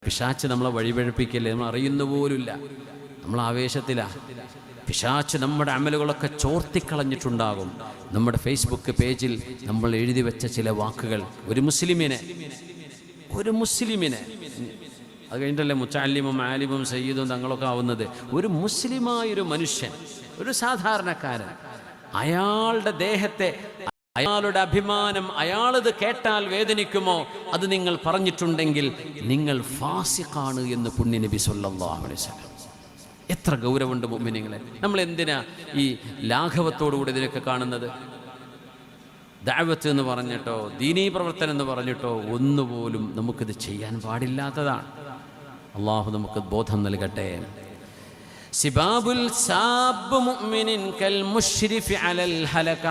പിശാച്ച് നമ്മളെ വഴിപഴപ്പിക്കല്ലേ, നമ്മൾ അറിയുന്ന പോലുമില്ല, നമ്മൾ ആവേശത്തിലാണ്. പിശാച്ച് നമ്മുടെ അമലുകളൊക്കെ ചോർത്തിക്കളഞ്ഞിട്ടുണ്ടാകും. നമ്മുടെ ഫേസ്ബുക്ക് പേജിൽ നമ്മൾ എഴുതി വെച്ച ചില വാക്കുകൾ ഒരു മുസ്ലിമിനെ അത് കഴിഞ്ഞിട്ടല്ലേ മുത്തഅല്ലിമും ആലിമും സയ്യിദും തങ്ങളൊക്കെ ആവുന്നത്. ഒരു മുസ്ലിമായൊരു മനുഷ്യൻ, ഒരു സാധാരണക്കാരൻ, അയാളുടെ ദേഹത്തെ, അയാളുടെ അഭിമാനം, അയാളിത് കേട്ടാൽ വേദനിക്കുമോ അത് നിങ്ങൾ പറഞ്ഞിട്ടുണ്ടെങ്കിൽ നിങ്ങൾ ഫാസിഖാണ് എന്ന് പുണ്യനബി സല്ലല്ലാഹു അലൈഹി വസല്ലം. എത്ര ഗൗരവമുണ്ട് മുഅ്മിനീങ്ങളെ. നമ്മൾ എന്തിനാ ഈ ലാഘവത്തോടുകൂടി ഇതിനൊക്കെ കാണുന്നത്? ദഅവത്ത് എന്ന് പറഞ്ഞിട്ടോ ദീനീ പ്രവർത്തനം എന്ന് പറഞ്ഞിട്ടോ ഒന്നുപോലും നമുക്കിത് ചെയ്യാൻ പാടില്ലാത്തതാണ്. അള്ളാഹു നമുക്ക് ബോധം നൽകട്ടെ. സിബാബുൽ സാബ് മുഅ്മിനിൻ കൽ മുശ്രിഫി അലൽ ഹലക.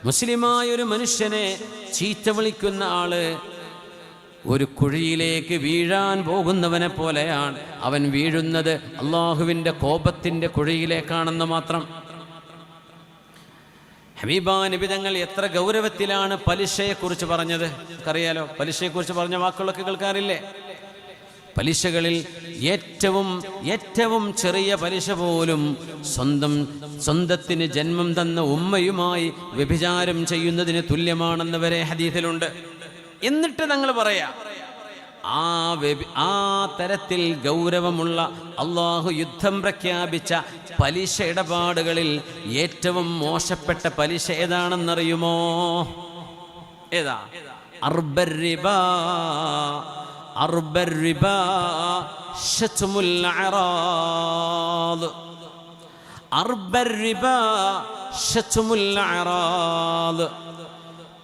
മുസ്ലിമായ ഒരു മനുഷ്യനെ ചീത്ത വിളിക്കുന്ന ആള് ഒരു കുഴിയിലേക്ക് വീഴാൻ പോകുന്നവനെ പോലെയാണ്. അവൻ വീഴുന്നത് അള്ളാഹുവിൻ്റെ കോപത്തിൻ്റെ കുഴിയിലേക്കാണെന്ന് മാത്രം. ഹബീബാ നബി തങ്ങൾ എത്ര ഗൗരവത്തിലാണ് പലിശയെക്കുറിച്ച് പറഞ്ഞത്. അറിയാലോ, പലിശയെക്കുറിച്ച് പറഞ്ഞ വാക്കുകളൊക്കെ കേൾക്കാറില്ലേ? പലിശകളിൽ ഏറ്റവും ചെറിയ പലിശ പോലും സ്വന്തത്തിന് ജന്മം തന്ന ഉമ്മയുമായി വ്യഭിചാരം ചെയ്യുന്നതിന് തുല്യമാണെന്ന് വരെ ഹദീസിലുണ്ട്. എന്നിട്ട് തങ്ങൾ പറയാ, ആ തരത്തിൽ ഗൗരവമുള്ള അള്ളാഹു യുദ്ധം പ്രഖ്യാപിച്ച പലിശ ഇടപാടുകളിൽ ഏറ്റവും മോശപ്പെട്ട പലിശ ഏതാണെന്നറിയുമോ? ഏതാ? അർബർ റിബാ ശത്മുൽ അറാദ്. അർബർ റിബാ ശത്മുൽ അറാദ്.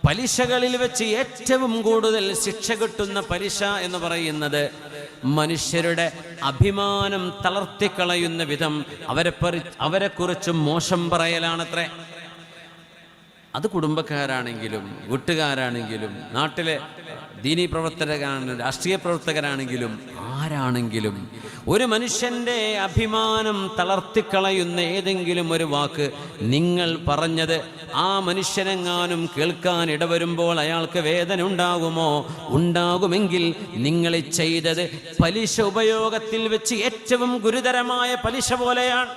പലിശകളിൽ വെച്ച് ഏറ്റവും കൂടുതൽ ശിക്ഷ കിട്ടുന്ന പലിശ എന്ന് പറയുന്നത് മനുഷ്യരുടെ അഭിമാനം തളർത്തിക്കളയുന്ന വിധം അവരെക്കുറിച്ച് മോശം പറയലാണത്രേ. അത് കുടുംബക്കാരാണെങ്കിലും വീട്ടുകാരാണെങ്കിലും നാട്ടിലെ ദീനീ പ്രവർത്തകരാണെങ്കിലും രാഷ്ട്രീയ പ്രവർത്തകരാണെങ്കിലും ആരാണെങ്കിലും ഒരു മനുഷ്യൻ്റെ അഭിമാനം തളർത്തിക്കളയുന്ന ഏതെങ്കിലും ഒരു വാക്ക് നിങ്ങൾ പറഞ്ഞത് ആ മനുഷ്യനെങ്ങാനും കേൾക്കാൻ ഇടവരുമ്പോൾ അയാൾക്ക് വേദന ഉണ്ടാകുമോ? ഉണ്ടാകുമെങ്കിൽ നിങ്ങൾ ചെയ്തത് പലിശ ഉപയോഗത്തിൽ വെച്ച് ഏറ്റവും ഗുരുതരമായ പലിശ പോലെയാണ്.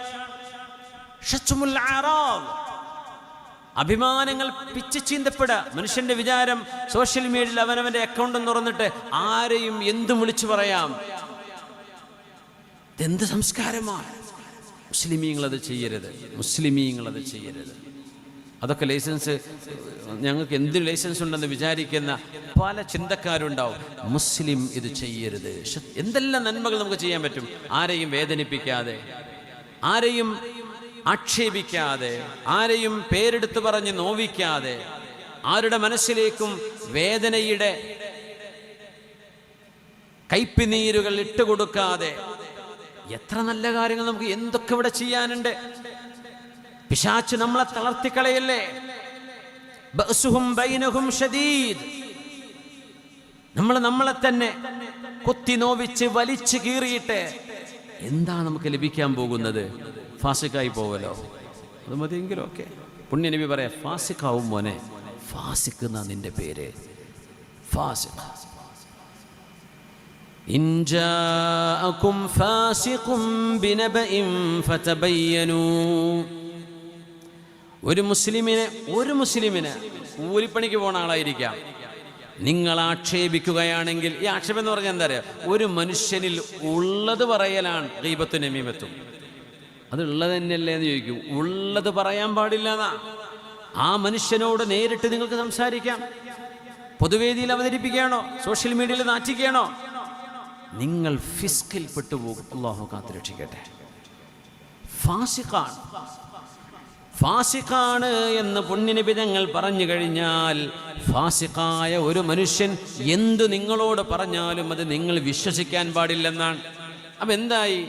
അഭിമാനങ്ങൾ പിച്ച് ചീന്തപ്പെടുക. മനുഷ്യന്റെ വിചാരം സോഷ്യൽ മീഡിയയിൽ അവനവന്റെ അക്കൗണ്ട് തുറന്നിട്ട് ആരെയും എന്തും വിളിച്ചു പറയാം. ഇതെന്ത് സംസ്കാരമാണ്? മുസ്ലിമീങ്ങളത് ചെയ്യരുത്, മുസ്ലിമീങ്ങളത് ചെയ്യരുത്. അതൊക്കെ ലൈസൻസ്, ഞങ്ങൾക്ക് എന്ത് ലൈസൻസ് ഉണ്ടെന്ന് വിചാരിക്കുന്ന പല ചിന്തക്കാരുണ്ടാവും. മുസ്ലിം ഇത് ചെയ്യരുത്. എന്തെല്ലാം നന്മകൾ നമുക്ക് ചെയ്യാൻ പറ്റും? ആരെയും വേദനിപ്പിക്കാതെ, ആരെയും ആക്ഷേപിക്കാതെ, ആരെയും പേരെടുത്ത് പറഞ്ഞ് നോവിക്കാതെ, ആരുടെ മനസ്സിലേക്കും വേദനയുടെ കയ്പിനീരുകൾ ഇട്ടുകൊടുക്കാതെ എത്ര നല്ല കാര്യങ്ങൾ നമുക്ക് എന്തൊക്കെ ഇവിടെ ചെയ്യാനുണ്ട്. പിശാച് നമ്മളെ തളർത്തിക്കളയല്ലേ. ബഅസുഹും ബൈനഹും ഷദീദ്. നമ്മളെ തന്നെ കൊത്തി നോവിച്ച് വലിച്ചു കീറിയിട്ട് എന്താ നമുക്ക് ലഭിക്കാൻ പോകുന്നത്? ഫാസിക്കായി പോവല്ലോ. അത് മതിയെങ്കിലും ഓക്കെ. പുണ്യനബി പറയാ, ഫാസിക്കാവും മോനെ, ഫാസിക്ക് എന്നാ നിന്റെ പേര്, ഫാസിഖ്. ഇൻ ജാഅകും ഫാസിഖും ബിനബഇൻ ഫതബയ്യനൂ. ഒരു മുസ്ലിമിനെ കൂലിപ്പണിക്ക് പോണ ആളായിരിക്കാം, നിങ്ങൾ ആക്ഷേപിക്കുകയാണെങ്കിൽ, ഈ ആക്ഷേപം എന്ന് പറഞ്ഞാൽ എന്താ പറയുക, ഒരു മനുഷ്യനിൽ ഉള്ളത് പറയലാണ് ഗീബത്തും നമീമത്തും. അത് ഉള്ളത് തന്നെയല്ലേ എന്ന് ചോദിക്കും. ഉള്ളത് പറയാൻ പാടില്ലെന്നാ. ആ മനുഷ്യനോട് നേരിട്ട് നിങ്ങൾക്ക് സംസാരിക്കാം. പൊതുവേദിയിൽ അവതരിപ്പിക്കുകയാണോ? സോഷ്യൽ മീഡിയയിൽ നാറ്റിക്കുകയാണോ? നിങ്ങൾ ഫിസ്കിൽ പെട്ടുപോകും. അല്ലാഹു കാത്തുരക്ഷിക്കട്ടെ. ഫാസിഖാണ് എന്ന് പുണ്യനബി തങ്ങൾ പറഞ്ഞു കഴിഞ്ഞാൽ, ഫാസിഖായ ഒരു മനുഷ്യൻ എന്തു നിങ്ങളോട് പറഞ്ഞാലും അത് നിങ്ങൾ വിശ്വസിക്കാൻ പാടില്ലെന്നാണ്. അപ്പം എന്തായി?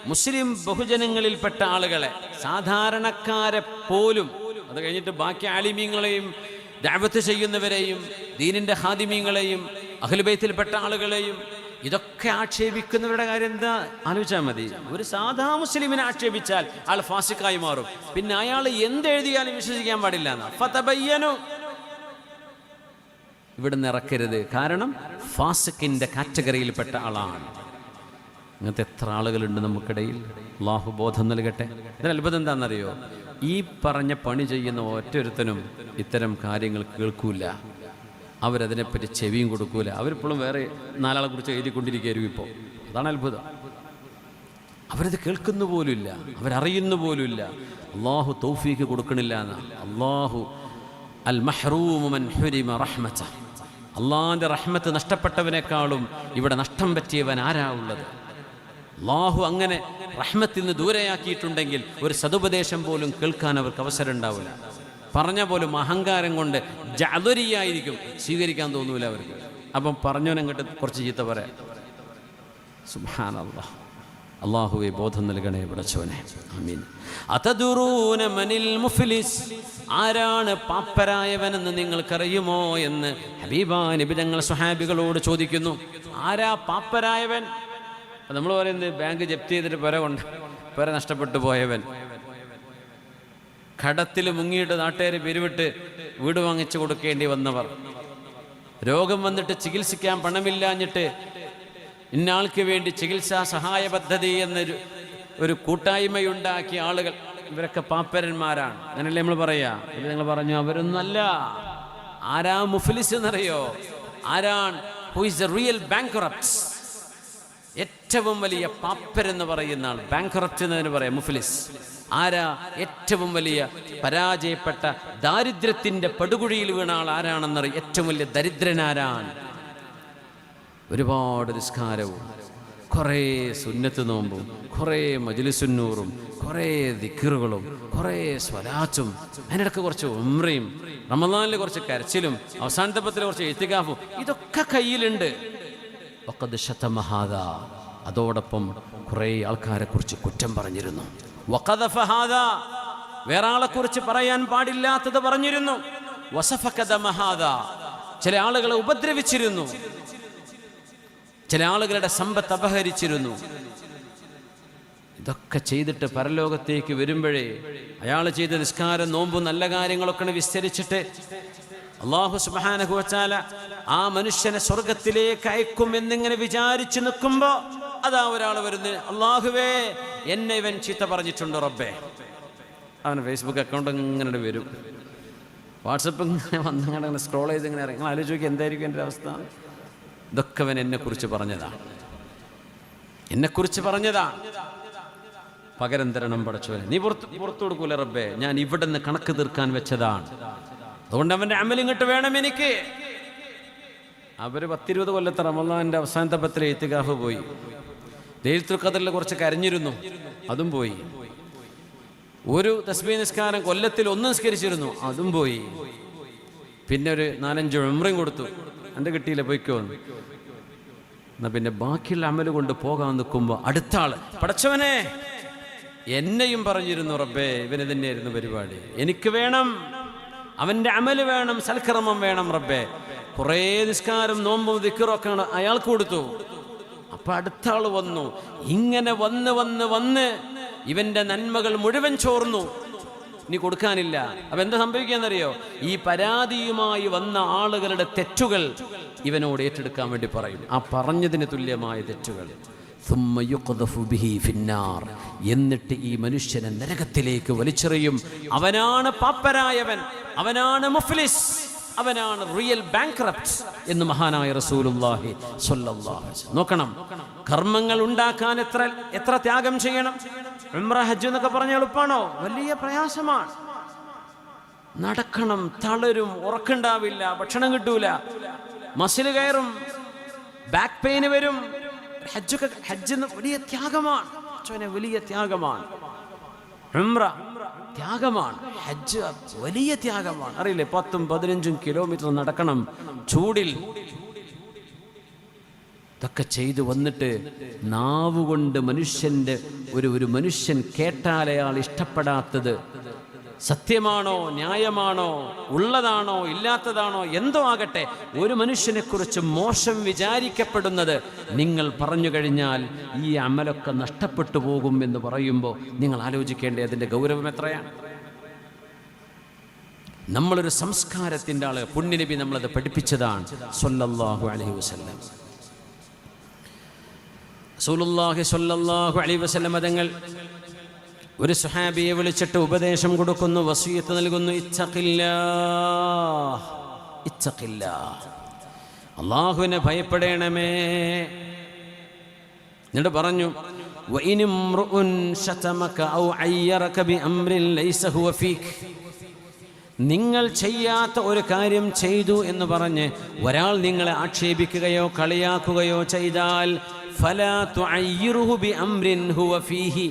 മുസ്ലിം ബഹുജനങ്ങളിൽപ്പെട്ട ആളുകളെ, സാധാരണക്കാരെ പോലും, അത് കഴിഞ്ഞിട്ട് ബാക്കി ആലിമീങ്ങളെയും ദഅവത്ത് ചെയ്യുന്നവരെയും ദീനിൻ്റെ ഹാദിമീങ്ങളെയും അഹ്ലുബൈത്തിൽപ്പെട്ട ആളുകളെയും ഇതൊക്കെ ആക്ഷേപിക്കുന്നവരുടെ കാര്യം എന്താ ആലോചിച്ചാൽ മതി. ഒരു സാധാ മുസ്ലിമിനെ ആക്ഷേപിച്ചാൽ ആൾ ഫാസിഖായി മാറും. പിന്നെ അയാൾ എന്തെഴുതിയാലും വിശ്വസിക്കാൻ പാടില്ല എന്നാ. ഫതബയ്യനു. ഇവിടുന്ന് ഇറക്കരുത്. കാരണം ഫാസിക്കിൻ്റെ കാറ്റഗറിയിൽപ്പെട്ട ആളാണ്. ഇങ്ങനത്തെ എത്ര ആളുകളുണ്ട് നമുക്കിടയിൽ. അല്ലാഹു ബോധം നൽകട്ടെ. ഇതിന് അത്ഭുതം എന്താണെന്നറിയോ? ഈ പറഞ്ഞ പണി ചെയ്യുന്ന ഒറ്റൊരുത്തനും ഇത്തരം കാര്യങ്ങൾ കേൾക്കൂല, അവരതിനെപ്പറ്റി ചെവിയും കൊടുക്കൂല. അവരിപ്പോഴും വേറെ നാലാളെ കുറിച്ച് എഴുതിക്കൊണ്ടിരിക്കുകയായിരിക്കും. ഇപ്പോൾ അതാണ് അത്ഭുതം. അവരത് കേൾക്കുന്നു പോലുമില്ല, അവരറിയുന്നു പോലുമില്ല. അള്ളാഹു തൗഫീക്ക് കൊടുക്കണില്ല എന്നാണ്. അള്ളാഹു അൽ മഹ്റൂമു മൻ ഹുരിമ റഹ്മത, അള്ളാഹിൻ്റെ റഹ്മത്ത് നഷ്ടപ്പെട്ടവനേക്കാളും ഇവിടെ നഷ്ടം പറ്റിയവൻ ആരാ ഉള്ളത്? അള്ളാഹു അങ്ങനെ റഹ്മത്തിൽ നിന്ന് ദൂരെയാക്കിയിട്ടുണ്ടെങ്കിൽ ഒരു സതുപദേശം പോലും കേൾക്കാൻ അവർക്ക് അവസരം ഉണ്ടാവില്ല. പറഞ്ഞ പോലും അഹങ്കാരം കൊണ്ട് ജഅദരിയായിരിക്കും, സ്വീകരിക്കാൻ തോന്നൂല അവർക്ക്. അപ്പം പറഞ്ഞവനങ്ങോട്ട് കുറച്ച് ചീത്ത പറയാം. സുബ്ഹാനല്ലാഹ്. അല്ലാഹുവേ ബോധം നൽകണേ പടച്ചവനെ. ആമീൻ. അതദുറൂന മനിൽ മുഫ്ലിസ്, ആരാണ് പാപ്പരായവനെന്ന് നിങ്ങൾക്കറിയുമോ എന്ന് ഹബീബാ നബി തങ്ങൾ സ്വഹാബികളോട് ചോദിക്കുന്നു. ആരാ പാപ്പരായവൻ? നമ്മൾ പറയുന്നത് ബാങ്ക് ജപ്തി ചെയ്തിട്ട് പെര നഷ്ടപ്പെട്ടു പോയവൻ, കടത്തിൽ മുങ്ങിയിട്ട് നാട്ടുകാരെ പിരിവിട്ട് വീട് വാങ്ങിച്ചു കൊടുക്കേണ്ടി വന്നവർ, രോഗം വന്നിട്ട് ചികിത്സിക്കാൻ പണമില്ലാഞ്ഞിട്ട് ഇന്നാൾക്ക് വേണ്ടി ചികിത്സാ സഹായ പദ്ധതി എന്നൊരു കൂട്ടായ്മയുണ്ടാക്കിയ ആളുകൾ, ഇവരൊക്കെ പാപ്പരന്മാരാണ്. അങ്ങനല്ലേ നമ്മൾ പറയാ? നിങ്ങൾ പറഞ്ഞു അവരൊന്നല്ല. ആരാ മുഫ്ലിസ് എന്നറിയോ? ആരാണ്? Who is the real bankrupt? ഏറ്റവും വലിയ പാപ്പരെന്ന് പറയുന്ന ആൾ ബാങ്ക്റപ്റ്റ് എന്നതിന് പറയാം മുഫ്ലിസ്. ആരാ? ഏറ്റവും വലിയ പരാജയപ്പെട്ട ദാരിദ്ര്യത്തിൻ്റെ പടുകുഴിയിൽ വീണ ആൾ ആരാണെന്നറിയാം. ഏറ്റവും വലിയ ദരിദ്രനാരാണ്? ഒരുപാട് നിസ്കാരവും കുറേ സുന്നത്ത് നോമ്പും കുറേ മജ്ലിസുന്നൂറും കുറേ ദിക്റുകളും കുറേ സ്വലാത്തും അതിനിടയ്ക്ക് കുറച്ച് ഉംറയും റമളാനിൽ കുറച്ച് കരച്ചിലും അവസാനത്തെ പത്തിൽ കുറച്ച് ഇത്തികാഫും ഇതൊക്കെ കയ്യിലുണ്ട്. അതോടൊപ്പം കുറേ ആൾക്കാരെ കുറിച്ച് കുറ്റം പറഞ്ഞിരുന്നു. വേറെ ആളെ കുറിച്ച് പറയാൻ പാടില്ലാത്തത് പറഞ്ഞിരുന്നു. ചില ആളുകളെ ഉപദ്രവിച്ചിരുന്നു, ചില ആളുകളുടെ സമ്പത്ത് അപഹരിച്ചിരുന്നു. ഇതൊക്കെ ചെയ്തിട്ട് പരലോകത്തേക്ക് വരുമ്പോഴേ അയാൾ ചെയ്ത നിസ്കാരം നോമ്പും നല്ല കാര്യങ്ങളൊക്കെ വിസ്തരിച്ചിട്ട് അല്ലാഹു സുബ്ഹാനഹു വ തആല ആ മനുഷ്യനെ സ്വർഗത്തിലേക്ക് അയക്കും എന്നിങ്ങനെ വിചാരിച്ചു നിൽക്കുമ്പോൾ അതാ ഒരാൾ വരുന്നത്. അല്ലാഹുവേ, എന്നെ ഇവൻ ചീത്ത പറഞ്ഞിട്ടുണ്ട് റബ്ബേ. അവന് ഫേസ്ബുക്ക് അക്കൗണ്ട് ഇങ്ങനെ വരും, വാട്സപ്പ് ഇങ്ങനെ വന്നങ്ങനെ സ്ക്രോൾ ചെയ്ത് ഇങ്ങനെ ഇറങ്ങി. ആലോചിച്ച് നോക്കി എന്തായിരിക്കും എൻ്റെ അവസ്ഥ? ഇതൊക്കെ അവൻ എന്നെക്കുറിച്ച് പറഞ്ഞതാണ്, എന്നെക്കുറിച്ച് പറഞ്ഞതാണ്. പകരം തരണം പടച്ചവനെ. നീ പുറത്തു കൊടുക്കൂല റബ്ബേ, ഞാൻ ഇവിടെ നിന്ന് കണക്ക് തീർക്കാൻ വെച്ചതാണ്. അതുകൊണ്ട് അവൻ്റെ അമലിങ്ങോട്ട് വേണം എനിക്ക്. അവർ 10-20 കൊല്ലത്തെ റമളാനിൻ്റെ അവസാനത്തെ പത്തിൽ ഇത്തികാഫ് പോയി. ലൈലത്തുൽ ഖദറിൽ കുറച്ച് കരഞ്ഞിരുന്നു, അതും പോയി. ഒരു തസ്ബീഹ് നിസ്കാരം കൊല്ലത്തിൽ 1 നിസ്കരിച്ചിരുന്നു, അതും പോയി. പിന്നെ ഒരു 4-5 ഉംറയും കൊടുത്തു, എൻ്റെ കിട്ടിയില്ല പോയിക്കോ. എന്നാ പിന്നെ ബാക്കിയുള്ള അമല് കൊണ്ട് പോകാൻ നിൽക്കുമ്പോൾ അടുത്ത ആള്, പടച്ചവനെ എന്നെയും പറഞ്ഞിരുന്നു റബ്ബേ, ഇവന് തന്നെയായിരുന്നു പരിപാടി, എനിക്ക് വേണം, അവൻ്റെ അമല് വേണം, സൽക്കർമ്മം വേണം റബ്ബേ. കുറേ നിസ്കാരം നോമ്പും ദിക്റൊക്കെ അയാൾക്ക് കൊടുത്തു. അപ്പൊ അടുത്ത ആള് വന്നു. ഇങ്ങനെ വന്ന് വന്ന് വന്ന് ഇവന്റെ നന്മകൾ മുഴുവൻ ചോർന്നു. ഇനി കൊടുക്കാനില്ല. അപ്പൊ എന്താ സംഭവിക്കാന്നറിയോ? ഈ പരാതിയുമായി വന്ന ആളുകളുടെ തെറ്റുകൾ ഇവനോട് ഏറ്റെടുക്കാൻ വേണ്ടി പറയും. ആ പറഞ്ഞതിന് തുല്യമായ തെറ്റുകൾ. എന്നിട്ട് ഈ മനുഷ്യനെ നരകത്തിലേക്ക് വലിച്ചെറിയും. അവനാണ് പാപ്പരായവൻ, അവനാണ് മുഫ്ലിസ്, അവനാണ് റിയൽ ബാങ്ക്റപ്റ്റ് എന്ന് മഹാനായ റസൂലുള്ളാഹി സ്വല്ലല്ലാഹു അലൈഹി വസല്ലം. നോക്കണം, കർമ്മങ്ങൾ ഉണ്ടാക്കാൻ എത്ര ത്യാഗം ചെയ്യണം. ഉംറ ഹജ്ജ് എന്നൊക്കെ പറഞ്ഞ എളുപ്പമാണോ? വലിയ പ്രയാസമാണ്. നടക്കണം, തളരും, ഉറക്കുണ്ടാവില്ല, ഭക്ഷണം കിട്ടൂല, മസിൽ കയറും, ബാക്ക് പെയിന് വരും. ഹജ്ജ് വലിയ ത്യാഗമാണ്, വലിയ ത്യാഗമാണ്. ഉംറ ത്യാഗമാണ്, ഹജ്ജ് വലിയ ത്യാഗമാണ്. അറിയില്ലേ, 10-15 കിലോമീറ്റർ നടക്കണം ചൂടിൽ. ഇതൊക്കെ ചെയ്തു വന്നിട്ട് നാവുകൊണ്ട് മനുഷ്യൻ്റെ ഒരു മനുഷ്യൻ കേട്ടാൽ അയാൾ ഇഷ്ടപ്പെടാത്തത് സത്യമാണോ ന്യായമാണോ ഉള്ളതാണോ ഇല്ലാത്തതാണോ എന്തോ ആകട്ടെ, ഒരു മനുഷ്യനെക്കുറിച്ച് മോശം വിചാരിക്കപ്പെടുന്നത് നിങ്ങൾ പറഞ്ഞു കഴിഞ്ഞാൽ ഈ അമലൊക്കെ നഷ്ടപ്പെട്ടു പോകും എന്ന് പറയുമ്പോൾ നിങ്ങൾ ആലോചിക്കേണ്ടേ അതിൻ്റെ ഗൗരവം എത്രയാണ്? നമ്മളൊരു സംസ്കാരത്തിൻ്റെ ആള്. പുണ്യനബി നമ്മളത് പഠിപ്പിച്ചതാണ് സ്വല്ലല്ലാഹു അലൈഹി വസല്ലം. റസൂലുള്ളാഹി സ്വല്ലല്ലാഹു അലൈഹി വസല്ലം തങ്ങൾ ഒരു സ്വഹാബിയെ വിളിച്ചിട്ട് ഉപദേശം കൊടുക്കുന്നു, വസിയത്ത് നൽകുന്നു. ഇത്തഖില്ലാഹ്, ഇത്തഖില്ലാഹ്, അല്ലാഹുവിനെ ഭയപ്പെടണമേ. എന്നിട്ട് പറഞ്ഞു, വഇൻ ഇംറുഉൻ ശതമക ഔ അയ്യറക ബിഅംരിൻ ലൈസ ഹുവ ഫീക, നിങ്ങൾ ചെയ്യാത്ത ഒരു കാര്യം ചെയ്തു എന്ന് പറഞ്ഞ് ഒരാൾ നിങ്ങളെ ആക്ഷേപിക്കുകയോ കളിയാക്കുകയോ ചെയ്താൽ ഫലാ തുഅയ്യിറുഹു ബിഅംരിൻ ഹുവ ഫീഹി,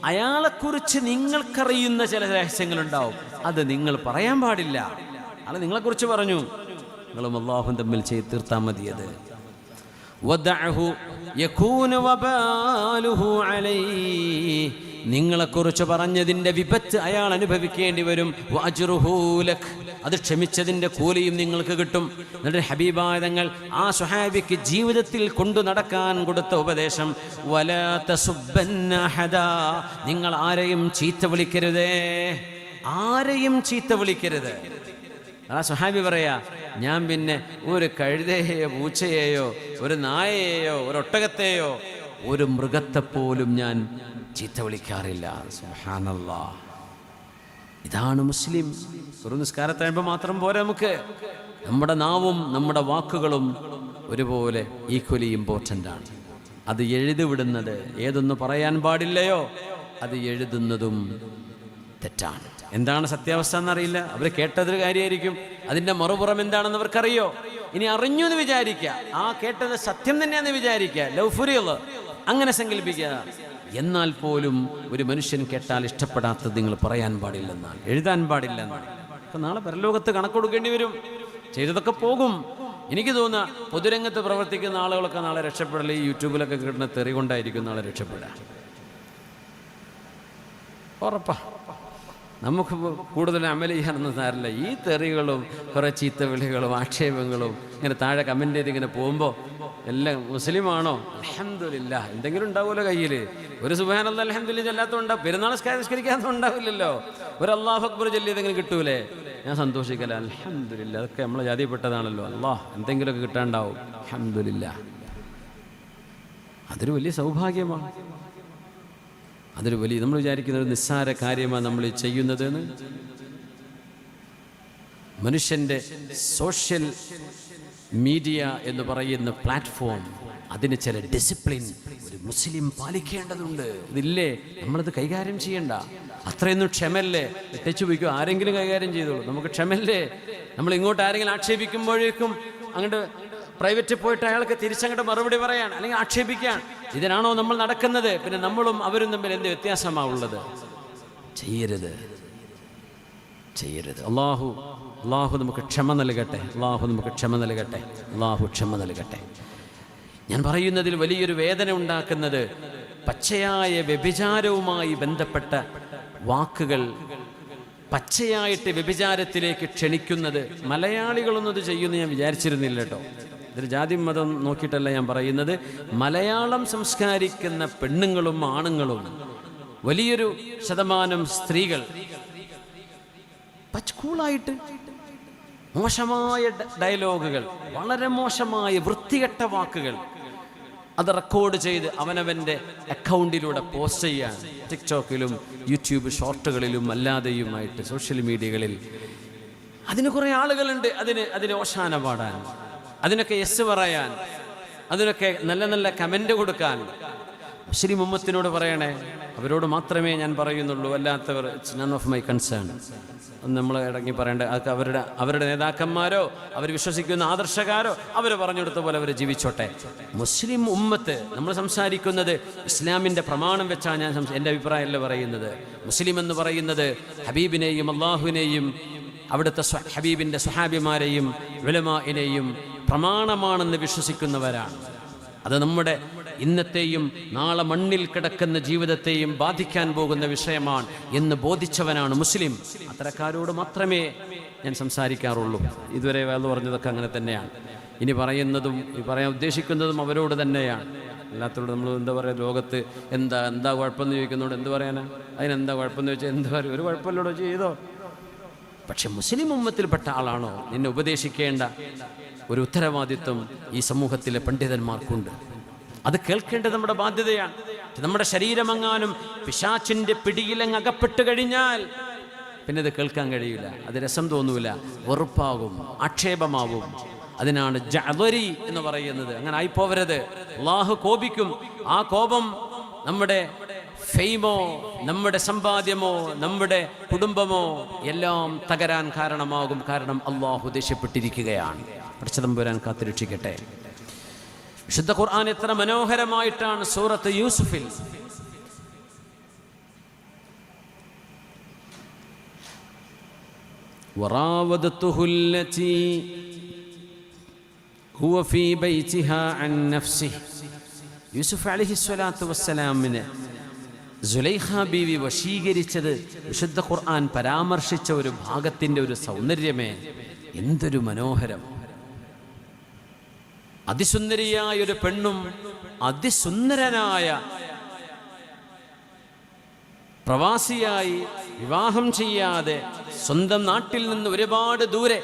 അയാളെക്കുറിച്ച് നിങ്ങൾക്കറിയുന്ന ചില രഹസ്യങ്ങളുണ്ടാവും, അത് നിങ്ങൾ പറയാൻ പാടില്ല. അയാൾ നിങ്ങളെക്കുറിച്ച് പറഞ്ഞു, നിങ്ങളും അല്ലാഹുവും തമ്മിൽ ചെയ്ത് തീർത്താൽ മതി. അത് വദഅഹു യകൂന വബാലുഹു അലൈഹി, നിങ്ങളെക്കുറിച്ച് പറഞ്ഞതിൻ്റെ വിപത്ത് അയാൾ അനുഭവിക്കേണ്ടി വരും. വഅജ്റുഹു ലക്, അത് ക്ഷമിച്ചതിൻ്റെ കൂലിയും നിങ്ങൾക്ക് കിട്ടും. എന്നിട്ട് ഹബീബായ തങ്ങൾ ആ സ്വഹാബിക്ക് ജീവിതത്തിൽ കൊണ്ടു നടക്കാൻ കൊടുത്ത ഉപദേശം, വലാ തസുബ്ബന്ന അഹദാ, നിങ്ങൾ ആരെയും ചീത്ത വിളിക്കരുതേ, ആരെയും ചീത്ത വിളിക്കരുത്. ആ സ്വഹാബി പറയാ, ഞാൻ പിന്നെ ഒരു കഴുതയെയോ പൂച്ചയെയോ ഒരു നായയെയോ ഒരു ഒട്ടകത്തെയോ ഒരു മൃഗത്തെപ്പോലും ഞാൻ ചീത്ത വിളിക്കാറില്ല. സുബ്ഹാനല്ലാഹ്. ഇതാണ് മുസ്ലിം. ഒരു നിസ്കാരത്താകുമ്പോൾ മാത്രം പോരാ, നമുക്ക് നമ്മുടെ നാവും നമ്മുടെ വാക്കുകളും ഒരുപോലെ ഈക്വലി ഇമ്പോർട്ടൻ്റ് ആണ്. അത് എഴുതിവിടുന്നത്, ഏതൊന്ന് പറയാൻ പാടില്ലയോ അത് എഴുതുന്നതും തെറ്റാണ്. എന്താണ് സത്യാവസ്ഥ എന്നറിയില്ല, അവർ കേട്ടതൊരു കാര്യമായിരിക്കും, അതിൻ്റെ മറുപുറം എന്താണെന്ന് അവർക്കറിയോ. ഇനി അറിഞ്ഞു എന്ന് വിചാരിക്കുക, ആ കേട്ടത് സത്യം തന്നെയാണെന്ന് വിചാരിക്കുക, ലൗഫുരിയല്ല അങ്ങനെ സങ്കല്പിക്കുക. എന്നാൽ പോലും ഒരു മനുഷ്യൻ കേട്ടാൽ ഇഷ്ടപ്പെടാത്തത് നിങ്ങൾ പറയാൻ പാടില്ലെന്നാണ്, എഴുതാൻ പാടില്ലെന്നാണ്. അപ്പം നാളെ പരലോകത്ത് കണക്ക് കൊടുക്കേണ്ടി വരും, ചെയ്തതൊക്കെ പോകും. എനിക്ക് തോന്നുക പൊതുരംഗത്ത് പ്രവർത്തിക്കുന്ന ആളുകളൊക്കെ നാളെ രക്ഷപ്പെടൽ ഈ യൂട്യൂബിലൊക്കെ കിട്ടുന്ന തെറി കൊണ്ടായിരിക്കും നാളെ രക്ഷപ്പെടുക, ഉറപ്പാ. നമുക്ക് കൂടുതൽ അമൽ ചെയ്യാനൊന്നും സാരില്ല. ഈ തെറികളും കുറേ ചീത്ത വിളികളും ആക്ഷേപങ്ങളും ഇങ്ങനെ താഴെ കമൻ്റ് ചെയ്ത് ഇങ്ങനെ പോകുമ്പോൾ എല്ലാം മുസ്ലിമാണോ, അൽഹംദുലില്ലാ, എന്തെങ്കിലും ഉണ്ടാവുമല്ലോ കയ്യിൽ. ഒരു സുബ്ഹാനല്ലാഹ് അൽഹംദുലില്ലാ ചൊല്ലാത്തതുണ്ടാവും, പെരുന്നാൾ നിസ്കരിക്കാത്തതും ഉണ്ടാവില്ലല്ലോ. ഒരു അല്ലാഹു അക്ബർ ചൊല്ലിയതെങ്കിലും കിട്ടൂലേ, ഞാൻ സന്തോഷിക്കല, അൽഹംദുലില്ലാ. അതൊക്കെ നമ്മളെ ജാതിപ്പെട്ടതാണല്ലോ, അല്ലാഹ് എന്തെങ്കിലുമൊക്കെ കിട്ടാണ്ടാവും, അൽഹംദുലില്ലാ. അതൊരു വലിയ സൗഭാഗ്യമാണ്. അതൊരു വലിയ, നമ്മൾ വിചാരിക്കുന്ന ഒരു നിസ്സാര കാര്യമാണ് നമ്മൾ ചെയ്യുന്നതെന്ന്. മനുഷ്യൻ്റെ സോഷ്യൽ മീഡിയ എന്ന് പറയുന്ന പ്ലാറ്റ്ഫോം, അതിന് ചില ഡിസിപ്ലിൻ ഒരു മുസ്ലിം പാലിക്കേണ്ടതുണ്ട്. ഇതില്ലേ, നമ്മളത് കൈകാര്യം ചെയ്യണ്ട. അത്രയൊന്നും ക്ഷമല്ലേ, തെച്ചു പോയിക്കോ, ആരെങ്കിലും കൈകാര്യം ചെയ്തോളൂ, നമുക്ക് ക്ഷമല്ലേ. നമ്മൾ ഇങ്ങോട്ട് ആരെങ്കിലും ആക്ഷേപിക്കുമ്പോഴേക്കും അങ്ങോട്ട് പ്രൈവറ്റിൽ പോയിട്ട് അയാൾക്ക് തിരിച്ചങ്ങോട്ട് മറുപടി പറയാൻ അല്ലെങ്കിൽ ആക്ഷേപിക്കാൻ, ഇതിനാണോ നമ്മൾ നടക്കുന്നത്? പിന്നെ നമ്മളും അവരും തമ്മിൽ എന്ത് വ്യത്യാസമാണുള്ളത്? ചെയ്യരുത്, ചെയ്യരുത്. അള്ളാഹു നമുക്ക് ക്ഷമ നൽകട്ടെ, അള്ളാഹു നമുക്ക് ക്ഷമ നൽകട്ടെ, അള്ളാഹു ക്ഷമ നൽകട്ടെ. ഞാൻ പറയുന്നതിൽ വലിയൊരു വേദന ഉണ്ടാക്കുന്നത് പച്ചയായ വ്യഭിചാരവുമായി ബന്ധപ്പെട്ട വാക്കുകൾ, പച്ചയായിട്ട് വ്യഭിചാരത്തിലേക്ക് ക്ഷണിക്കുന്നത്. മലയാളികളൊന്നും ഇത് ചെയ്യുമെന്ന് ഞാൻ വിചാരിച്ചിരുന്നില്ല കേട്ടോ. ഇതൊരു ജാതി മതം നോക്കിയിട്ടല്ല ഞാൻ പറയുന്നത്. മലയാളം സംസ്കാരിക്കുന്ന പെണ്ണുങ്ങളും ആണുങ്ങളും, വലിയൊരു ശതമാനം സ്ത്രീകൾ കൂളായിട്ട് മോശമായ ഡയലോഗുകൾ, വളരെ മോശമായ വൃത്തികെട്ട വാക്കുകൾ അത് റെക്കോർഡ് ചെയ്ത് അവനവൻ്റെ അക്കൗണ്ടിലൂടെ പോസ്റ്റ് ചെയ്യാൻ, ടിക്ടോക്കിലും യൂട്യൂബ് ഷോർട്ടുകളിലും അല്ലാതെയുമായിട്ട് സോഷ്യൽ മീഡിയകളിൽ. അതിന് കുറേ ആളുകളുണ്ട്, അതിന് ഓശാന പാടാൻ, അതിനൊക്കെ യെസ് പറയാൻ, അതിനൊക്കെ നല്ല നല്ല കമൻ്റ് കൊടുക്കാൻ. മുസ്ലിം ഉമ്മത്തിനോട് പറയണേ, അവരോട് മാത്രമേ ഞാൻ പറയുന്നുള്ളൂ, അല്ലാത്തവർ it's none of my concern. നമ്മൾ ഇടങ്ങി പറയേണ്ട, അതൊക്കെ അവരുടെ നേതാക്കന്മാരോ അവർ വിശ്വസിക്കുന്ന ആദർശക്കാരോ അവർ പറഞ്ഞു കൊടുത്ത പോലെ അവർ ജീവിച്ചോട്ടെ. മുസ്ലിം ഉമ്മത്ത് നമ്മൾ സംസാരിക്കുന്നത് ഇസ്ലാമിൻ്റെ പ്രമാണം വെച്ചാണ്. ഞാൻ എൻ്റെ അഭിപ്രായമല്ല പറയുന്നത്. മുസ്ലിം എന്ന് പറയുന്നത് ഹബീബിനെയും അള്ളാഹുവിനെയും അവിടുത്തെ ഹബീബിൻ്റെ സ്വഹാബിമാരെയും ഉലമാഇനെയും പ്രമാണമാണെന്ന് വിശ്വസിക്കുന്നവരാണ്. അത് നമ്മുടെ ഇന്നത്തെയും നാളെ മണ്ണിൽ കിടക്കുന്ന ജീവിതത്തെയും ബാധിക്കാൻ പോകുന്ന വിഷയമാണ് എന്ന് ബോധിച്ചവനാണ് മുസ്ലിം. അത്തരക്കാരോട് മാത്രമേ ഞാൻ സംസാരിക്കാറുള്ളൂ. ഇതുവരെ വേദ പറഞ്ഞതൊക്കെ അങ്ങനെ തന്നെയാണ്. ഇനി പറയുന്നതും പറയാൻ ഉദ്ദേശിക്കുന്നതും അവരോട് തന്നെയാണ്. അല്ലാത്തവരോട് നമ്മൾ എന്താ പറയുക, ലോകത്ത് എന്താ കുഴപ്പമെന്ന് ചോദിക്കുന്നതുകൊണ്ട് എന്ത് പറയാനാ? അതിനെന്താ കുഴപ്പമെന്ന് ചോദിച്ചാൽ എന്ത് പറയും? ഒരു കുഴപ്പമില്ലോടോ, ചെയ്തോ, പക്ഷെ മുസ്ലിം ഉമ്മത്തിൽപ്പെട്ട ആളാണോ നിന്നെ ഉപദേശിക്കേണ്ട ഒരു ഉത്തരവാദിത്വം ഈ സമൂഹത്തിലെ പണ്ഡിതന്മാർക്കുണ്ട്. അത് കേൾക്കേണ്ടത് നമ്മുടെ ബാധ്യതയാണ്. നമ്മുടെ ശരീരമെങ്ങാനും പിശാചിന്റെ പിടിയിലങ്ങ് അകപ്പെട്ട് കഴിഞ്ഞാൽ പിന്നെ അത് കേൾക്കാൻ കഴിയില്ല, അത് രസം തോന്നൂല, വെറുപ്പാകും, ആക്ഷേപമാവും. അതിനാണ് ജഅദരി എന്ന് പറയുന്നത്. അങ്ങനെ ആയിപ്പോവരുത്. അല്ലാഹു കോപിക്കും. ആ കോപം നമ്മുടെ ഫെയ്മോ, നമ്മുടെ സമ്പാദ്യമോ, നമ്മുടെ കുടുംബമോ എല്ലാം തകരാൻ കാരണമാകും. കാരണം അല്ലാഹു ദേഷ്യപ്പെട്ടിരിക്കുകയാണ്. പടച്ചതമ്പുരാൻ കാത്തുരക്ഷിക്കട്ടെ. വിശുദ്ധ ഖുർആൻ എത്ര മനോഹരമായിട്ടാണ് സൂറത്ത് യൂസുഫിൽ വറാവദതുഹു അല്ലതി ഹുവ ഫീ ബൈതിഹാ അൻ നഫ്സിഹി. യൂസുഫ് അലൈഹിസ്സലാത്തു വസ്സലാമിനെ സുലൈഖ ബീവി വശീകരിച്ചത് വിശുദ്ധ ഖുർആൻ പരാമർശിച്ച ഒരു ഭാഗത്തിൻ്റെ ഒരു സൗന്ദര്യമേ, എന്തൊരു മനോഹരം! അതിസുന്ദരിയായ ഒരു പെണ്ണും അതിസുന്ദരനായ പ്രവാസിയായി വിവാഹം ചെയ്യാതെ സ്വന്തം നാട്ടിൽ നിന്ന് ഒരുപാട് ദൂരെ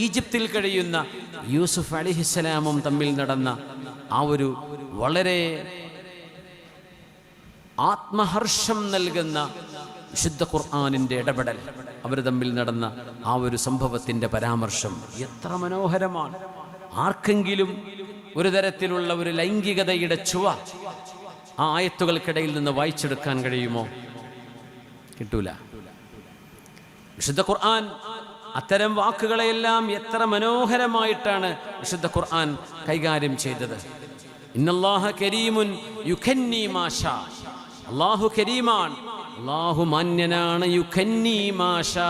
ഈജിപ്തിൽ കഴിയുന്ന യൂസുഫ് അലൈഹിസ്സലാമും തമ്മിൽ നടന്ന ആ ഒരു വളരെ ആത്മഹർഷം നൽകുന്ന വിശുദ്ധ ഖുർആനിൻ്റെ ഇടപെടൽ, അവർ തമ്മിൽ നടന്ന ആ ഒരു സംഭവത്തിൻ്റെ പരാമർശം എത്ര മനോഹരമാണ്! ആർക്കെങ്കിലും ഒരു തരത്തിലുള്ള ഒരു ലൈംഗികതയുടെ ചുവ ആ ആയത്തുകൾക്കിടയിൽ നിന്ന് വായിച്ചെടുക്കാൻ കഴിയുമോ? കിട്ടൂല. വിശുദ്ധ ഖുർആൻ അത്തരം വാക്കുകളെല്ലാം എത്ര മനോഹരമായിട്ടാണ് വിശുദ്ധ ഖുർആൻ കൈകാര്യം ചെയ്തത്. ഇന്നല്ലാഹ കരീമുൻ യുഖന്നി മാഷാ. അല്ലാഹു കരീമാണ്, അല്ലാഹു മാന്യനാണ്. യുഖന്നി മാഷാ,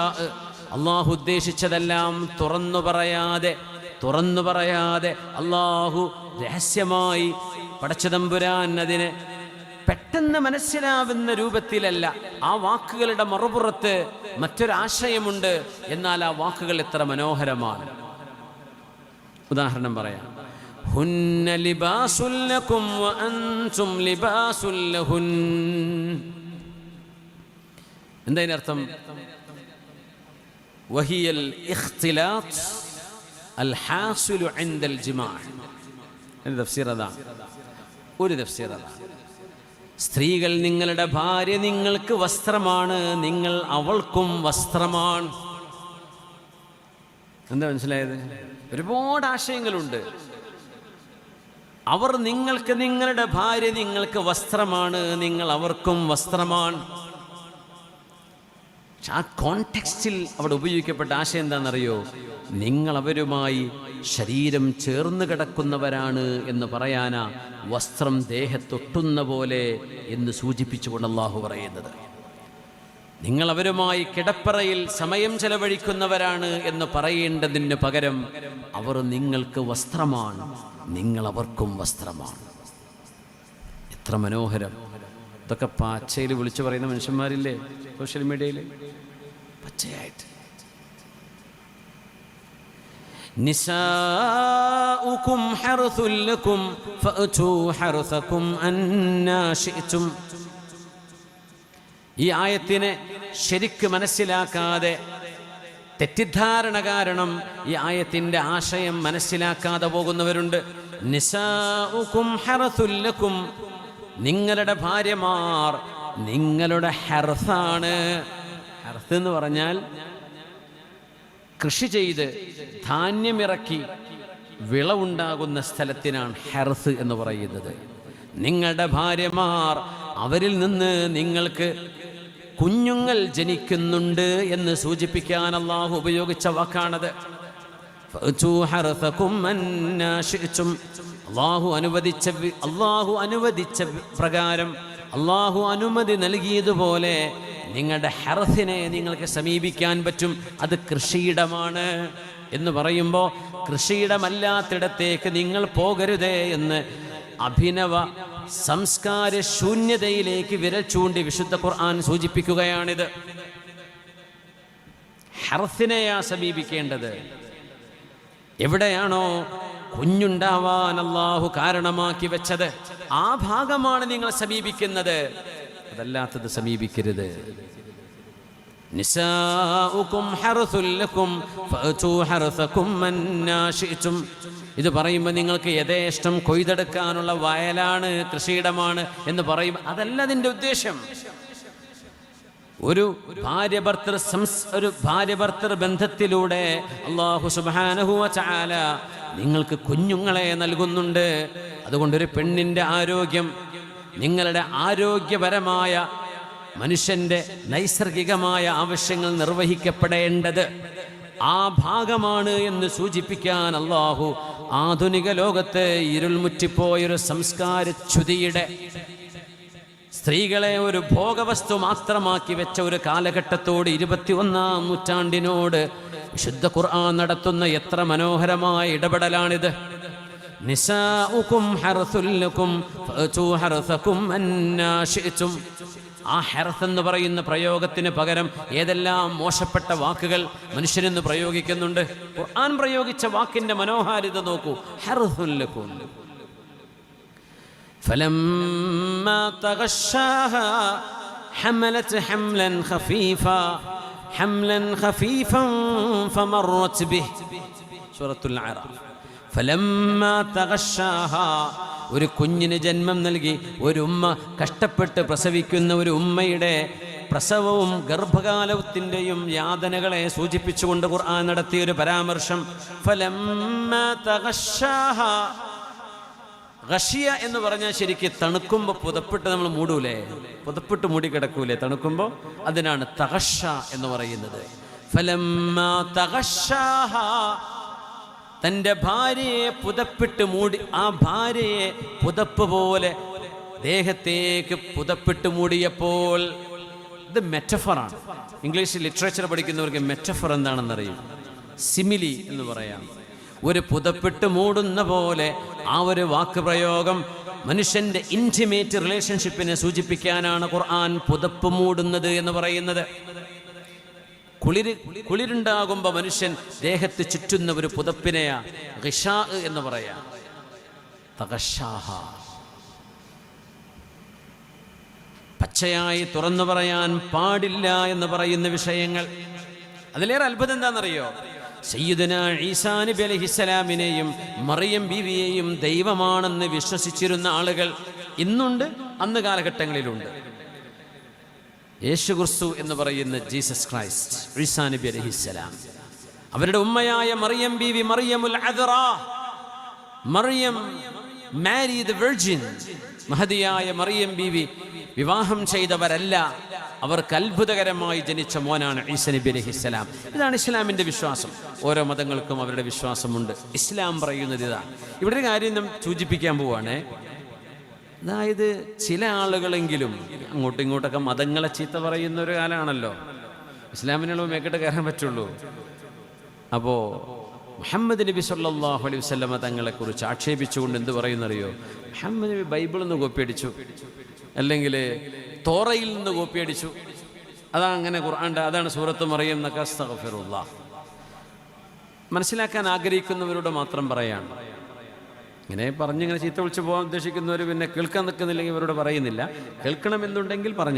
അല്ലാഹു ഉദ്ദേശിച്ചതെല്ലാം തുറന്നു പറയാതെ അല്ലാഹു രഹസ്യമായി പടച്ചതമ്പുരാൻ അതിനെ പെട്ടെന്ന് മനസ്സിലാവുന്ന രൂപത്തിലല്ല. ആ വാക്കുകളുടെ മറുപുറത്ത് മറ്റൊരാശയമുണ്ട്. എന്നാൽ ആ വാക്കുകൾ എത്ര മനോഹരമാണ്. ഉദാഹരണം പറയാം. ഹുന്ന ലിബാസുൽ ലക്കും വഅൻതും ലിബാസുൽ ലഹുൻ. എന്താ ഇതിനർത്ഥം? വഹിയൽ ഇഖ്തിലാത്ത് അൽ ഹാസിലു ഇൻദൽ ജിമാഅ്. ഒരു തഫ്സീർ അതാണ്. സ്ത്രീകൾ, നിങ്ങളുടെ ഭാര്യ നിങ്ങൾക്ക് വസ്ത്രമാണ്, നിങ്ങൾ അവൾക്കും വസ്ത്രമാണ്. എന്താ മനസ്സിലായത്? ഒരുപാട് ആശയങ്ങളുണ്ട്. അവർ നിങ്ങൾക്ക്, നിങ്ങളുടെ ഭാര്യ നിങ്ങൾക്ക് വസ്ത്രമാണ്, നിങ്ങൾ അവർക്കും വസ്ത്രമാണ്. പക്ഷെ ആ കോണ്ടെക്സ്റ്റിൽ അവിടെ ഉപയോഗിക്കപ്പെട്ട ആശയം എന്താണെന്നറിയോ? നിങ്ങൾ അവരുമായി ശരീരം ചേർന്ന് കിടക്കുന്നവരാണ് എന്ന് പറയാനാ വസ്ത്രം ദേഹത്തൊട്ടുന്ന പോലെ എന്ന് സൂചിപ്പിച്ചുകൊണ്ട് അല്ലാഹു പറയുന്നത്. നിങ്ങൾ അവരുമായി കിടപ്പറയിൽ സമയം ചെലവഴിക്കുന്നവരാണ് എന്ന് പറയേണ്ടതിന് പകരം അവർ നിങ്ങൾക്ക് വസ്ത്രമാണ്, നിങ്ങൾ അവർക്കും വസ്ത്രമാണ്. എത്ര മനോഹരം! ഇതൊക്കെ പച്ചയിൽ വിളിച്ചു പറയുന്ന മനുഷ്യന്മാരില്ലേ സോഷ്യൽ മീഡിയയിൽ? പച്ചയായിട്ട് നിസാഉകും ഹർസുൽ ലക്കും ഫഅതു ഹർസകും അന്നാ ശിഅ്തും. ഈ ആയത്തിനെ ശരിക്ക് മനസ്സിലാക്കാതെ, തെറ്റിദ്ധാരണ കാരണം ഈ ആയത്തിൻ്റെ ആശയം മനസ്സിലാക്കാതെ പോകുന്നവരുണ്ട്. നിസാഉകും ഹർസുൽ ലക്കും, നിങ്ങളുടെ ഭാര്യമാർ നിങ്ങളുടെ ഹർസാണ്. ഹർസ് എന്ന് പറഞ്ഞാൽ കൃഷി ചെയ്ത് ധാന്യമിറക്കി വിളവുണ്ടാകുന്ന സ്ഥലത്തിനാണ് ഹർസ് എന്ന് പറയുന്നത്. നിങ്ങളുടെ ഭാര്യമാർ, അവരിൽ നിന്ന് നിങ്ങൾക്ക് കുഞ്ഞുങ്ങൾ ജനിക്കുന്നുണ്ട് എന്ന് സൂചിപ്പിക്കാൻ അല്ലാഹു ഉപയോഗിച്ച വാക്കാണത്. അല്ലാഹു അനുവദിച്ച പ്രകാരം, അല്ലാഹു അനുമതി നൽകിയതുപോലെ നിങ്ങളുടെ ഹർസിനെ നിങ്ങൾക്ക് സമീപിക്കാൻ പറ്റും. അത് കൃഷിയിടമാണ് എന്ന് പറയുമ്പോൾ കൃഷിയിടമല്ലാത്തിടത്തേക്ക് നിങ്ങൾ പോകരുതേ എന്ന് അഭിനവ സംസ്കാര ശൂന്യതയിലേക്ക് വിരൽ ചൂണ്ടി വിശുദ്ധ ഖുർആൻ സൂചിപ്പിക്കുകയാണിത്. ഹർസിനെയാ സമീപിക്കേണ്ടത്. എവിടെയാണോ കുഞ്ഞുണ്ടാവാൻ അല്ലാഹു കാരണമാക്കി വെച്ചത് ആ ഭാഗമാണ് നിങ്ങൾ സമീപിക്കുന്നത്. അതല്ലാത്തത് സമീപിക്കരുത്. നിസാഉകും ഹർസുൽ ലക്കും ഫഅതു ഹർസകും അന്നാ ശിഅ്തും. ഇത് പറയുമ്പോൾ നിങ്ങൾക്ക് യഥേഷ്ടം കൊയ്തെടുക്കാനുള്ള വയലാണ്, കൃഷിയിടമാണ് എന്ന് പറയും. അതല്ല അതിൻ്റെ ഉദ്ദേശം. ഒരു ഭാര്യ ഭർത്തൃ ബന്ധത്തിലൂടെ അല്ലാഹു സുബ്ഹാനഹു വ തആല നിങ്ങൾക്ക് കുഞ്ഞുങ്ങളെ നൽകുന്നുണ്ട്. അതുകൊണ്ടൊരു പെണ്ണിൻ്റെ ആരോഗ്യം, നിങ്ങളുടെ ആരോഗ്യപരമായ മനുഷ്യൻ്റെ നൈസർഗികമായ ആവശ്യങ്ങൾ നിർവഹിക്കപ്പെടേണ്ടത് ആ ഭാഗമാണ് എന്ന് സൂചിപ്പിക്കാൻ അല്ലാഹു ആധുനിക ലോകത്ത് ഇരുൾമുറ്റിപ്പോയൊരു സംസ്കാരച്യുതിയുടെ, സ്ത്രീകളെ ഒരു ഭോഗവസ്തു മാത്രമാക്കി വെച്ച ഒരു കാലഘട്ടത്തോട് 21-ാം നൂറ്റാണ്ടിനോട് വിശുദ്ധ ഖുർആൻ നടത്തുന്ന എത്ര മനോഹരമായ ഇടപെടലാണിത്. നിസാഉകും ഹർസുൽ ലക്കും ഫഅതു ഹർസകും അന്നാ ശിഅ്തും. ആ ഹർസ് എന്ന് പറയുന്ന പ്രയോഗത്തിന് പകരം ഏതെല്ലാം മോശപ്പെട്ട വാക്കുകൾ മനുഷ്യനെന്ന് പ്രയോഗിക്കുന്നുണ്ട്. ഖുർആൻ പ്രയോഗിച്ച വാക്കിന്റെ മനോഹാരിത നോക്കൂ. ഹർസുൽ ലക്കും. فلما تغشاها حملت حملا خفيفا فمرت به. سورة الأعراف. فلما تغشاها, ഒരു കുഞ്ഞിന് ജന്മം നൽകി ഒരു ഉമ്മ കഷ്ടപ്പെട്ട് പ്രസവിക്കുന്ന ഒരു ഉമ്മയുടെ പ്രസവവും ഗർഭകാലത്തിൻ്റെയും യാതനകളെ സൂചിപ്പിച്ചുകൊണ്ട് ഖുർആൻ നടത്തിയൊരു പരാമർശം. ഫലമ്മാ തഗശ്ശാഹാ, ഗഷിയ എന്ന് പറഞ്ഞാൽ ശരിക്കും തണുക്കുമ്പോൾ പുതപ്പിട്ട് നമ്മൾ മൂടൂലേ, പുതപ്പിട്ട് മൂടി കിടക്കൂലേ തണുക്കുമ്പോൾ, അതിനാണ് തഗശ്ശ എന്ന് പറയുന്നത്. ഫലമ്മാ തഗശ്ശാഹാ, തൻ്റെ ഭാര്യയെ പുതപ്പിട്ട് മൂടി, ആ ഭാര്യയെ പുതപ്പ് പോലെ ദേഹത്തേക്ക് പുതപ്പിട്ട് മൂടിയപ്പോൾ, ഇത് മെറ്റഫറാണ്. ഇംഗ്ലീഷ് ലിറ്ററേച്ചർ പഠിക്കുന്നവർക്ക് മെറ്റഫർ എന്താണെന്നറിയും. സിമിലി എന്ന് പറയാം. ഒരു പുതപ്പിട്ട് മൂടുന്ന പോലെ ആ ഒരു വാക്ക് പ്രയോഗം മനുഷ്യൻ്റെ ഇൻറ്റിമേറ്റ് റിലേഷൻഷിപ്പിനെ സൂചിപ്പിക്കാനാണ് ഖുർആൻ പുതപ്പ് മൂടുന്നത് എന്ന് പറയുന്നത്. കുളിരുണ്ടാകുമ്പോൾ മനുഷ്യൻ ദേഹത്ത് ചുറ്റുന്ന ഒരു പുതപ്പിനെയാ ഗിഷാ എന്ന് പറയാം. തഗശ്ശാഹ, പച്ചയായി തുറന്നു പറയാൻ പാടില്ല എന്ന് പറയുന്ന വിഷയങ്ങൾ. അതിലേറെ അത്ഭുതം എന്താണെന്നറിയോ? സയ്യിദുനാ ഈസാ നബി അലൈഹിസ്സലാമിനെയും മറിയം ബീവിയെയും ദൈവമാണെന്ന് വിശ്വസിച്ചിരുന്ന ആളുകൾ ഇന്നുണ്ട്, അന്ന് കാലഘട്ടങ്ങളിലുണ്ട്. യേശു ക്രിസ്തു എന്ന് പറയുന്ന ജീസസ് ക്രൈസ്റ്റ്, ഈസാ നബി അലൈഹിസ്സലാം, അവരുടെ ഉമ്മയായ മറിയം ബീവി, മറിയമുൽ അദ്റാ, മറിയം മാരി ദ വെർജിൻ, മഹദിയായ മറിയം ബീവി വിവാഹം ചെയ്തവരല്ല. അവർക്ക് അത്ഭുതകരമായി ജനിച്ച മോനാണ് ഈസാ നബി അലൈഹിസ്സലാം. ഇതാണ് ഇസ്ലാമിൻ്റെ വിശ്വാസം. ഓരോ മതങ്ങൾക്കും അവരുടെ വിശ്വാസമുണ്ട്. ഇസ്ലാം പറയുന്നത് ഇതാണ്. ഇവിടെ ഒരു കാര്യം നാം സൂചിപ്പിക്കാൻ പോവാണ്. അതായത് ചില ആളുകളെങ്കിലും അങ്ങോട്ടും ഇങ്ങോട്ടൊക്കെ മതങ്ങളെ ചീത്ത പറയുന്ന ഒരു കാലമാണല്ലോ. ഇസ്ലാമിനുള്ള മേക്കിട്ട് കയറാൻ പറ്റുള്ളൂ. അപ്പോൾ മുഹമ്മദ് നബി സല്ലല്ലാഹു അലൈഹി വസല്ലമ തങ്ങളെക്കുറിച്ച് ആക്ഷേപിച്ചുകൊണ്ട് എന്ത് പറയുന്നറിയോ? മുഹമ്മദ് നബി ബൈബിളിൽ നിന്ന് കോപ്പിയടിച്ചു, അല്ലെങ്കിൽ തോറയിൽ നിന്ന് കോപ്പിയടിച്ചു, അതങ്ങനെ ഖുർആൻ്റെ, അതാണ് സൂറത്ത് മറിയം എന്നൊക്കെ. അസ്തഗ്ഫിറുല്ലാഹ്. മനസ്സിലാക്കാൻ ആഗ്രഹിക്കുന്നവരോട് മാത്രം പറയാണ്. ഇങ്ങനെ പറഞ്ഞിങ്ങനെ ചീത്ത വിളിച്ച് പോകാൻ ഉദ്ദേശിക്കുന്നവർ പിന്നെ കേൾക്കാൻ നിൽക്കുന്നില്ലെങ്കിൽ ഇവരോട് പറയുന്നില്ല. കേൾക്കണമെന്നുണ്ടെങ്കിൽ പറഞ്ഞു